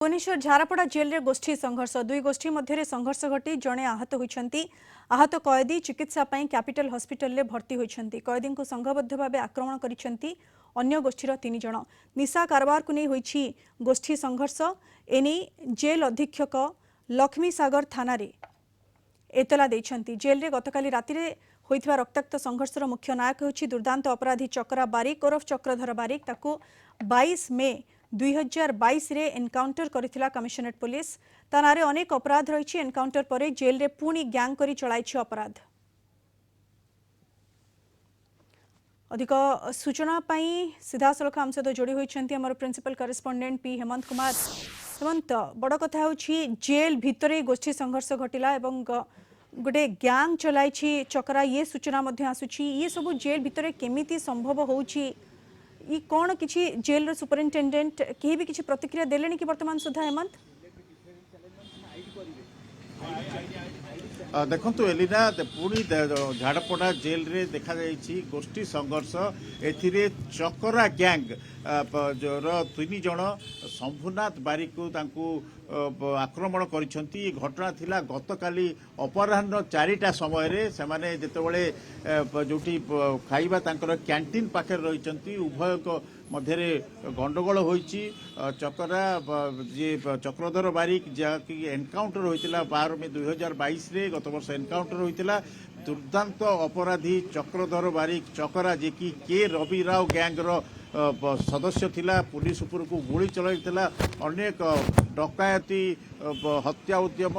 Bhubaneswar Jharpada jail रे गोष्ठी संघर्ष दुई गोष्ठी मध्य संघर्ष घटी जड़े आहत होती। आहत कैदी चिकित्सा कैपिटल हॉस्पिटल रे भर्ती होती। कैदी को संघबद्ध भाव आक्रमण करिसेंती अन्य गोष्ठीर 3 जण। निशा कारबार को नहीं होईछि गोष्ठी संघर्ष। एने जेल अधीक्षक लक्ष्मी सागर थाना रे एतला देइछंती। जेल रे गतकाली राति रे होइथिबा रक्ताक्त संघर्षर मुख्य नायक होछि दुर्दांत अपराधी चक्रा बारिक ओरफ चक्रधर बारिक। ताकू 22 मे 2022 रे एनकाउंटर करिथिला कमिशनरेट पुलिस। तानारे अनेक अपराध रहिछि। एनकाउंटर परे जेल रे पुणी गैंग करी चलाइछि अपराध। अधिक सूचना पाई सीधा सलख आम सहित जोड़ी होइछंती हमर principal correspondent P Hemant Kumar. Hemant, बड़ कथा होछि जेल भितरे गोष्ठी संघर्ष घटिला एवं गोटे गैंग चलाइछि चक्रा, ये सूचना मध्य आसुछि। ये सब जेल भितरे केमिति संभव होछि? ये कौन किसी जेल सुपरिटेडेंट कहीं भी किसी प्रतिक्रिया देले कि वर्तमान सुधा? हेमंत, देखु एलिना पुणी झाड़पड़ा जेल रे देखा जाइछि गोष्ठी संघर्ष। एथिरे चकरा गैंग जो 3 जण शंभुनाथ बारिक को आक्रमण करिसेंती। घटना थिला गतकाली अपराह्न 4टा समय रे सेमाने जेतेबेले जोटी खाइबा तांकर कैंटीन पाखे रहिसेंती। उभय मध्य गंडगोल होइछि। चकरा जे चक्रधर बारिक जहाँकि एनकाउंटर होइतिला 12 मे 2022 रे गत वर्ष एनकाउंटर होइतिला। दुर्दांत अपराधी चक्रधर बारिक चकरा जे कि के रवि राव गैंगर सदस्य थिला। पुलिस उपर को गोली चलाइतिला। अनेक डकायती हत्या उद्यम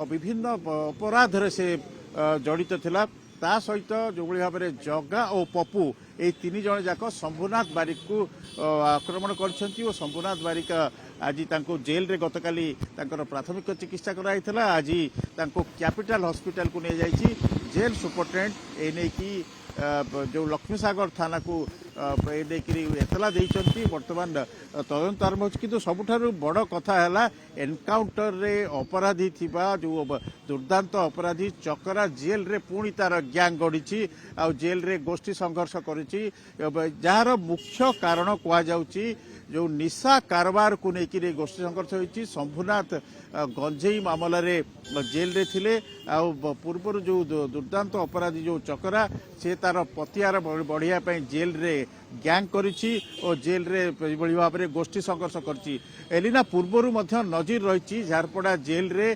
विभिन्न अपराध रे से जड़ित थिला। ता सहित जो भाव में जगा और पप्पू ये 3 जण जाक शंभुनाथ बारिक को आक्रमण करछंती। और शंभुनाथ बारिक आज जेल रे गतकाली प्राथमिक चिकित्सा कराइथिला। आज कैपिटल हॉस्पिटल को नहीं जाइछि। जेल सुपरिटेडेंट एने की जो लक्ष्मी सागर थाना को एतला देइछंती। वर्तमान तदंत आरंभ होछि। किंतु सबुठारु बड़ कथा हैला एनकाउंटर रे अपराधी थिबा जो दुर्दांत अपराधी चकरा जेल रे पुणी तार गैंग गढ़ी आ जेल रे गोष्ठी संघर्ष करिछि। जार मुख्य कारण कुआ जाउछि जो निशा कारबार को लेकिन गोष्ठी संघर्ष होती। शंभुनाथ गंजेई मामला रे जेल रे थिले। आ पूर्व जो दुर्दांत अपराधी जो चकरा से तार पतियार बढ़िया जेल रे गैंग करिछि और जेल रे भाव में गोष्ठी संघर्ष करछि। एलिना पूर्वर नजर रही झारपड़ा जेल रे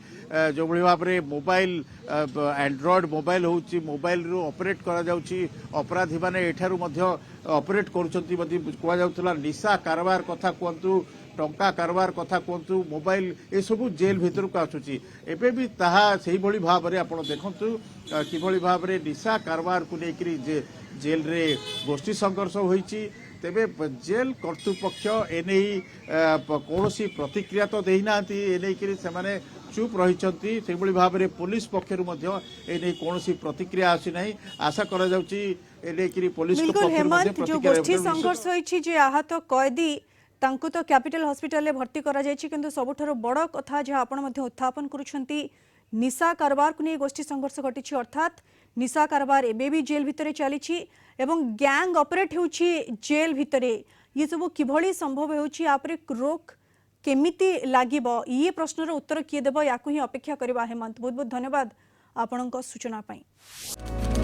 जो भाव में मोबाइल एंड्रॉइड मोबाइल होउछि मोबाइल रो ऑपरेट करा जाउछि। अपराधी माने एठारु ऑपरेट करुछंती कुआ जाउतला। निशा कारबार कथा कहतु टंका कारबार कथा कहतु मोबाइल ए सब जेल भितर को आसुची। एबे भी ताहा सही भली भाव में आपण देखंतु किभली भाव में निशा कारबार को लेकरी जेल रे गोष्ठी संघर्ष होईची। तेबे जेल कर्तृपक्ष एने कौनसी प्रतिक्रिया तो देना एने से माने चुप रही। से भाव में पुलिस पक्षर एने कौनसी प्रतिक्रिया आसी नहीं। आशा करा जाउची एने पुलिस जो गोष्ठी संघर्ष होईची जे आहत कैदी तांको तो कैपिटल हॉस्पिटल रे भर्ती करा जायछि। किंतु सबुठारु बड़ कथा जे आपण मध्ये उत्थापन करूछंती निशा कारबार को नहीं गोष्ठी संघर्ष घटी। अर्थात निशा कारबार एबे भी जेल भितरे चली एवं गैंग ऑपरेट होउछि जेल भितरे। ये सब किभली संभव होउछि? आपरे रोक केमिति लागिबो? ये प्रश्नर उत्तर किए देबो याकु ही अपेक्षा करबा। हेमंत, बहुत बहुत धन्यवाद आपणक सूचना पाई।